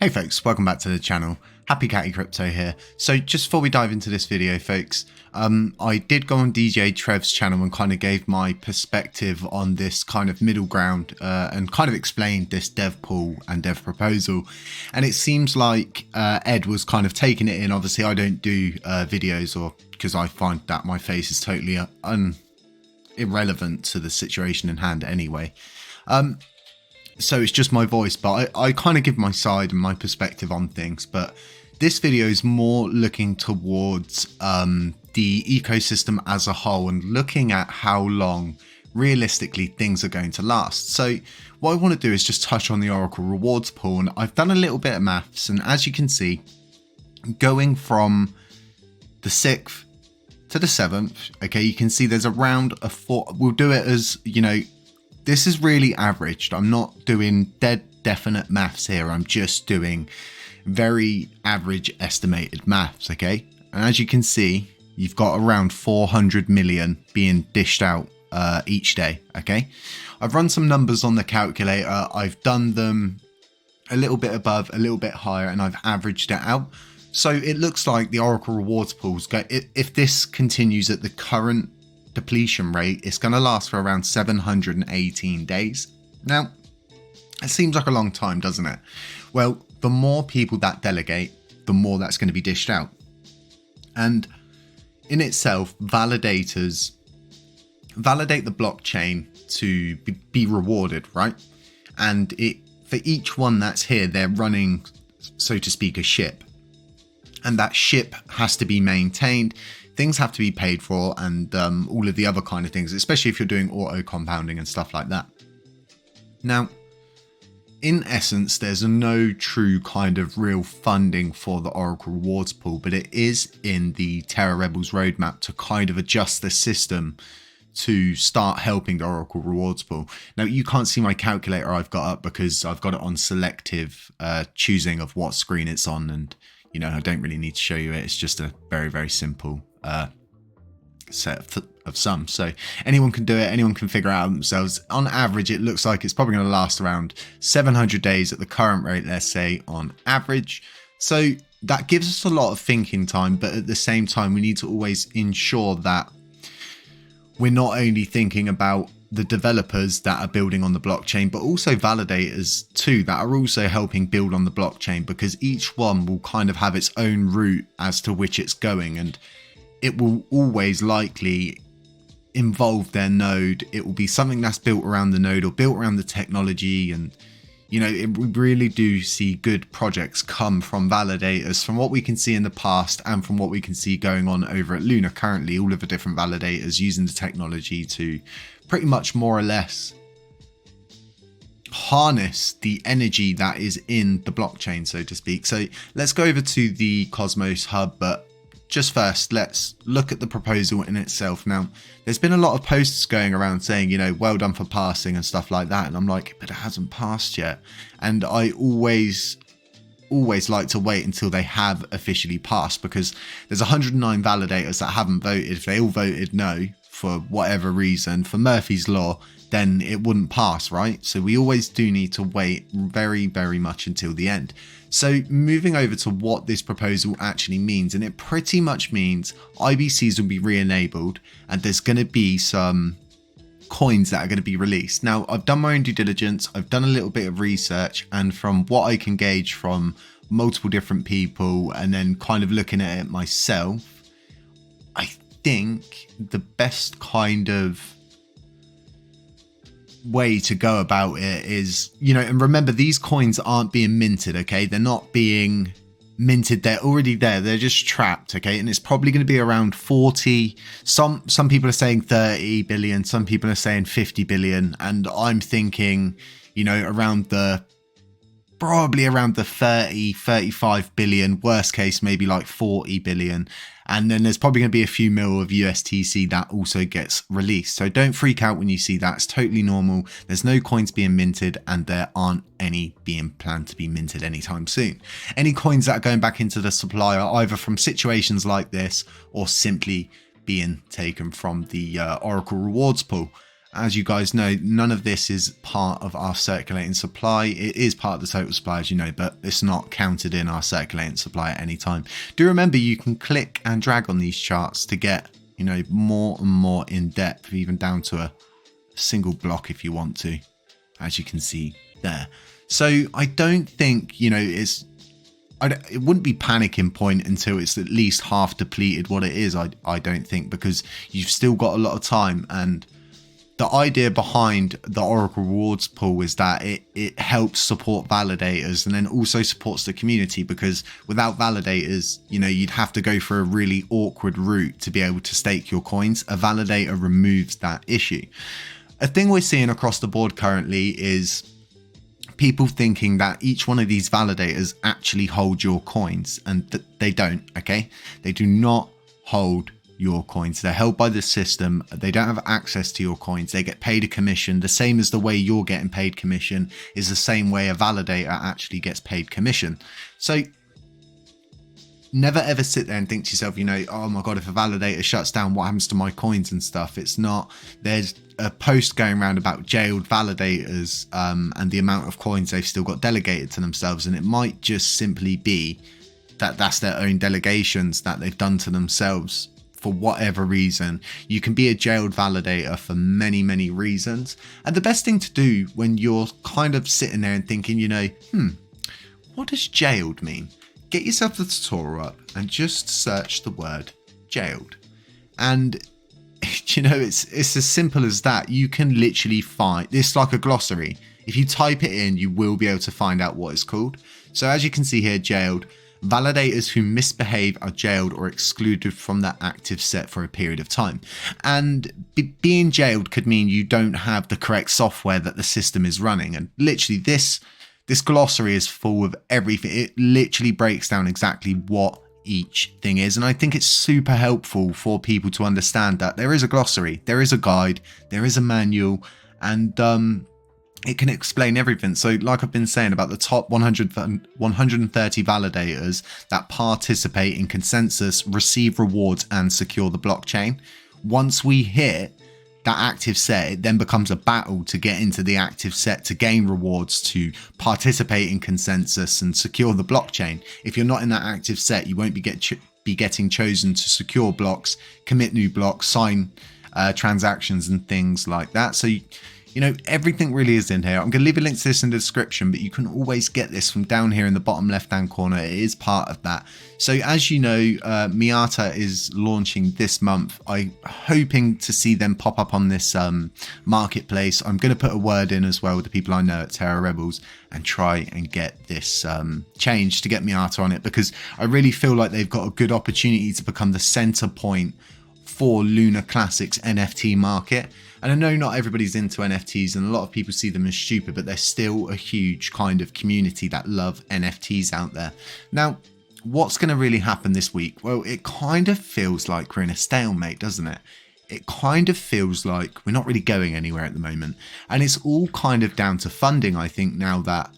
Hey folks, welcome back to the channel. Happy Catty Crypto here. So just before we dive into this video, folks, I did go on DJ Trev's channel and kind of gave my perspective on this kind of middle ground and kind of explained this dev pool and dev proposal. And it seems like Ed was kind of taking it in. Obviously, I don't do videos because I find that my face is totally irrelevant to the situation in hand anyway. So it's just my voice, but I kind of give my side and my perspective on things. But this video is more looking towards the ecosystem as a whole and looking at how long realistically things are going to last. So what I want to do is just touch on the Oracle rewards pool, and I've done a little bit of maths, and as you can see, going from the 6th to the 7th, okay, you can see there's around a 4. We'll do it as, you know, this is really averaged. I'm not doing definite maths here. I'm just doing very average estimated maths, okay? And as you can see, you've got around 400 million being dished out each day, okay? I've run some numbers on the calculator. I've done them a little bit above, a little bit higher, and I've averaged it out. So it looks like the Oracle rewards pools go, if this continues at the current depletion rate, it's going to last for around 718 days. Now, it seems like a long time, doesn't it? Well, the more people that delegate, the more that's going to be dished out. And in itself, validators validate the blockchain to be rewarded, right? And for each one that's here, they're running, so to speak, a ship. And that ship has to be maintained. Things have to be paid for, and all of the other kind of things, especially if you're doing auto compounding and stuff like that. Now, in essence, there's no true kind of real funding for the Oracle rewards pool, but it is in the Terra Rebels roadmap to kind of adjust the system to start helping the Oracle rewards pool. Now, you can't see my calculator I've got up because I've got it on selective choosing of what screen it's on, and you know, I don't really need to show you it. It's just a very, very simple set of sums. So anyone can do it. Anyone can figure it out themselves. On average, it looks like it's probably going to last around 700 days at the current rate, let's say, on average. So that gives us a lot of thinking time, but at the same time, we need to always ensure that we're not only thinking about the developers that are building on the blockchain, but also validators too, that are also helping build on the blockchain, because each one will kind of have its own route as to which it's going, and it will always likely involve their node. It will be something that's built around the node or built around the technology. And, you know, we really do see good projects come from validators, from what we can see in the past and from what we can see going on over at Luna currently. All of the different validators using the technology to pretty much more or less harness the energy that is in the blockchain, so to speak. So let's go over to the Cosmos hub, but just first, let's look at the proposal in itself. Now, there's been a lot of posts going around saying, you know, well done for passing and stuff like that. And I'm like, but it hasn't passed yet. And I always like to wait until they have officially passed, because there's 109 validators that haven't voted. If they all voted no for whatever reason, for Murphy's Law, then it wouldn't pass, right? So we always do need to wait very, very much until the end. So moving over to what this proposal actually means, and it pretty much means IBCs will be re-enabled, and there's going to be some coins that are going to be released. Now, I've done my own due diligence, I've done a little bit of research, and from what I can gauge from multiple different people and then kind of looking at it myself, I think the best kind of way to go about it is, you know, and remember, these coins aren't being minted, okay? They're not being minted, they're already there, they're just trapped, okay? And it's probably going to be around 40, some people are saying 30 billion, some people are saying 50 billion, and I'm thinking, you know, probably around the 35 billion, worst case maybe like 40 billion. And then there's probably going to be a few mil of USTC that also gets released. So don't freak out when you see that. It's totally normal. There's no coins being minted, and there aren't any being planned to be minted anytime soon. Any coins that are going back into the supply are either from situations like this or simply being taken from the Oracle rewards pool. As you guys know, none of this is part of our circulating supply. It is part of the total supply, as you know, but it's not counted in our circulating supply at any time. Do remember you can click and drag on these charts to get, you know, more and more in depth, even down to a single block if you want to, as you can see there. So I don't think, you know, it wouldn't be panicking point until it's at least half depleted what it is, I don't think, because you've still got a lot of time. And the idea behind the Oracle rewards pool is that it helps support validators and then also supports the community, because without validators, you know, you'd have to go for a really awkward route to be able to stake your coins. A validator removes that issue. A thing we're seeing across the board currently is people thinking that each one of these validators actually hold your coins, and they don't. Okay, they do not hold your coins. They're held by the system. They don't have access to your coins. They get paid a commission. The same as the way you're getting paid commission is the same way a validator actually gets paid commission. So never ever sit there and think to yourself, you know, oh my god, if a validator shuts down, what happens to my coins and stuff? It's not. There's a post going around about jailed validators and the amount of coins they've still got delegated to themselves, and it might just simply be that that's their own delegations that they've done to themselves for whatever reason. You can be a jailed validator for many, many reasons. And the best thing to do when you're kind of sitting there and thinking, you know, what does jailed mean? Get yourself the tutorial up and just search the word jailed. And, you know, it's as simple as that. You can literally find, it's like a glossary. If you type it in, you will be able to find out what it's called. So as you can see here, jailed. Validators who misbehave are jailed or excluded from their active set for a period of time. And being jailed could mean you don't have the correct software that the system is running. And literally this glossary is full of everything. It literally breaks down exactly what each thing is. And I think it's super helpful for people to understand that there is a glossary, there is a guide, there is a manual, and it can explain everything. So like I've been saying about the top 130 validators that participate in consensus, receive rewards and secure the blockchain. Once we hit that active set, it then becomes a battle to get into the active set to gain rewards, to participate in consensus and secure the blockchain. If you're not in that active set, you won't be getting chosen to secure blocks, commit new blocks, sign transactions and things like that. So you know, everything really is in here. I'm going to leave a link to this in the description, but you can always get this from down here in the bottom left-hand corner. It is part of that. So as you know, Miata is launching this month. I'm hoping to see them pop up on this marketplace. I'm going to put a word in as well with the people I know at Terra Rebels and try and get this changed to get Miata on it, because I really feel like they've got a good opportunity to become the center point for Lunar Classic's NFT market. And I know not everybody's into NFTs and a lot of people see them as stupid, but there's still a huge kind of community that love NFTs out there. Now, what's going to really happen this week? Well, it kind of feels like we're in a stalemate, doesn't it? It kind of feels like we're not really going anywhere at the moment. And it's all kind of down to funding, I think, now that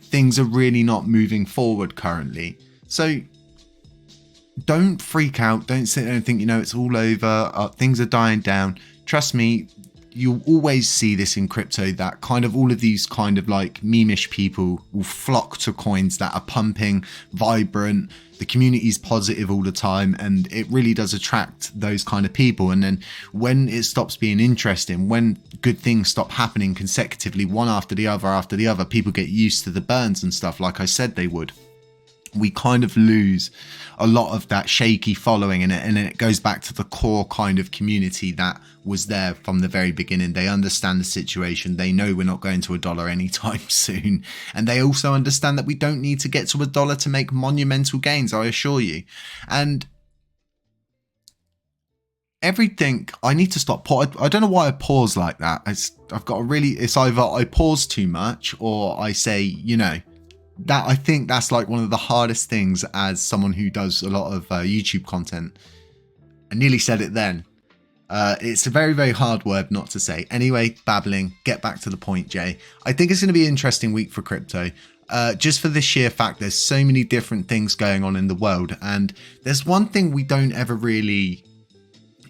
things are really not moving forward currently. So don't freak out. Don't sit there and think, you know, it's all over. Things are dying down. Trust me, you'll always see this in crypto, that kind of all of these kind of like meme-ish people will flock to coins that are pumping, vibrant, the community's positive all the time, and it really does attract those kind of people. And then when it stops being interesting, when good things stop happening consecutively, one after the other, people get used to the burns and stuff like I said they would. We kind of lose a lot of that shaky following in it, and it goes back to the core kind of community that was there from the very beginning. They understand the situation. They know we're not going to $1 anytime soon, and they also understand that we don't need to get to $1 to make monumental gains, I assure you. And everything, I need to stop. I don't know why I pause like that. I've got a really, it's either I pause too much or I say, you know, that I think that's like one of the hardest things as someone who does a lot of YouTube content. I nearly said it then. It's a very, very hard word not to say. Anyway, babbling, get back to the point, Jay. I think it's going to be an interesting week for crypto. Just for the sheer fact there's so many different things going on in the world. And there's one thing we don't ever really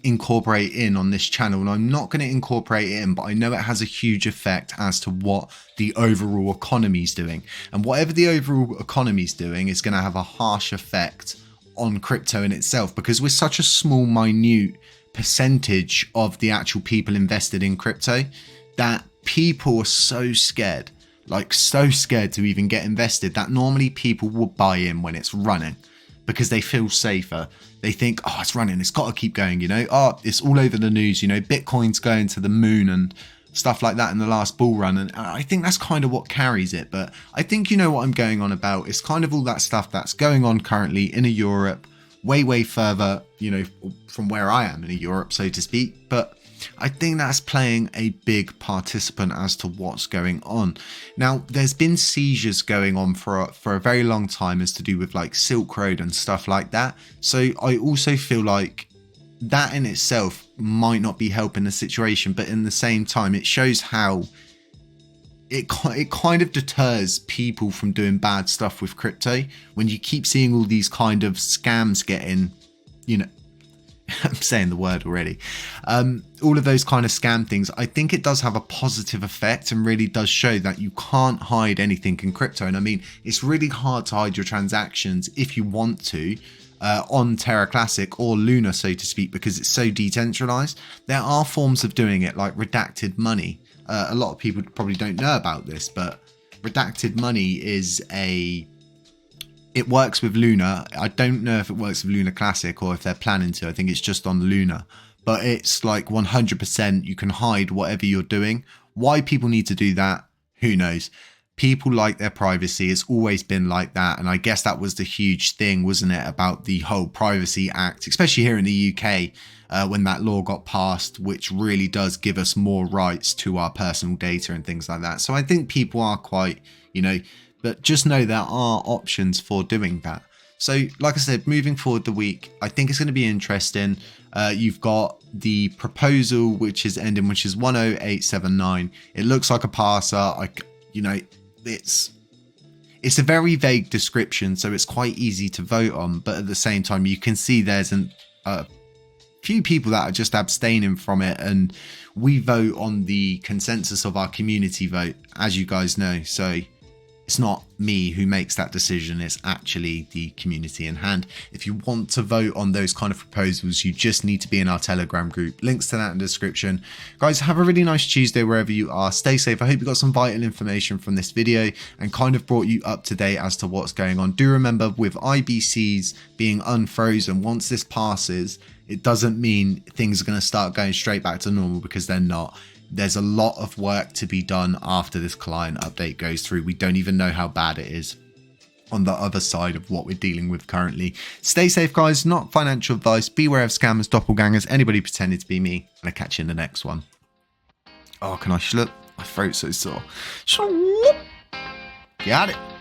incorporate in on this channel, and I'm not going to incorporate it in, but I know it has a huge effect as to what the overall economy is doing. And whatever the overall economy is doing is going to have a harsh effect on crypto in itself, because we're such a small, minute percentage of the actual people invested in crypto that people are so scared, like so scared to even get invested, that normally people will buy in when it's running because they feel safer. They think, oh, it's running, it's got to keep going, you know, oh, it's all over the news, you know, Bitcoin's going to the moon and stuff like that in the last bull run. And I think that's kind of what carries it. But I think you know what I'm going on about. It's kind of all that stuff that's going on currently in Europe, way further, you know, from where I am in Europe, so to speak. But I think that's playing a big participant as to what's going on. Now, there's been seizures going on for a very long time as to do with like Silk Road and stuff like that. So I also feel like that in itself might not be helping the situation, but in the same time, it shows how it kind of deters people from doing bad stuff with crypto when you keep seeing all these kind of scams getting, you know, I'm saying the word already, all of those kind of scam things. I think it does have a positive effect and really does show that you can't hide anything in crypto. And I mean, it's really hard to hide your transactions if you want to on Terra Classic or Luna, so to speak, because it's so decentralized. There are forms of doing it, like redacted money. A lot of people probably don't know about this, but redacted money it works with Luna. I don't know if it works with Luna Classic or if they're planning to. I think it's just on Luna, but it's like 100% you can hide whatever you're doing. Why people need to do that, who knows? People like their privacy. It's always been like that. And I guess that was the huge thing, wasn't it, about the whole Privacy Act, especially here in the UK, when that law got passed, which really does give us more rights to our personal data and things like that. So I think people are quite, you know, but just know there are options for doing that. So like I said, moving forward the week, I think it's going to be interesting. You've got the proposal, which is ending, which is 10879. It looks like a passer. You know, it's a very vague description, so it's quite easy to vote on. But at the same time, you can see there's a few people that are just abstaining from it, and we vote on the consensus of our community vote, as you guys know. So it's not me who makes that decision, it's actually the community in hand. If you want to vote on those kind of proposals, you just need to be in our Telegram group. Links to that in the description. Guys, have a really nice Tuesday wherever you are. Stay safe. I hope you got some vital information from this video and kind of brought you up to date as to what's going on. Do remember, with IBCs being unfrozen, once this passes, it doesn't mean things are going to start going straight back to normal, because they're not. There's a lot of work to be done after this client update goes through. We don't even know how bad it is on the other side of what we're dealing with currently. Stay safe, guys. Not financial advice. Beware of scammers, doppelgangers, anybody pretending to be me. And I'll catch you in the next one. Oh, can I schlup? My throat's so sore. Got it.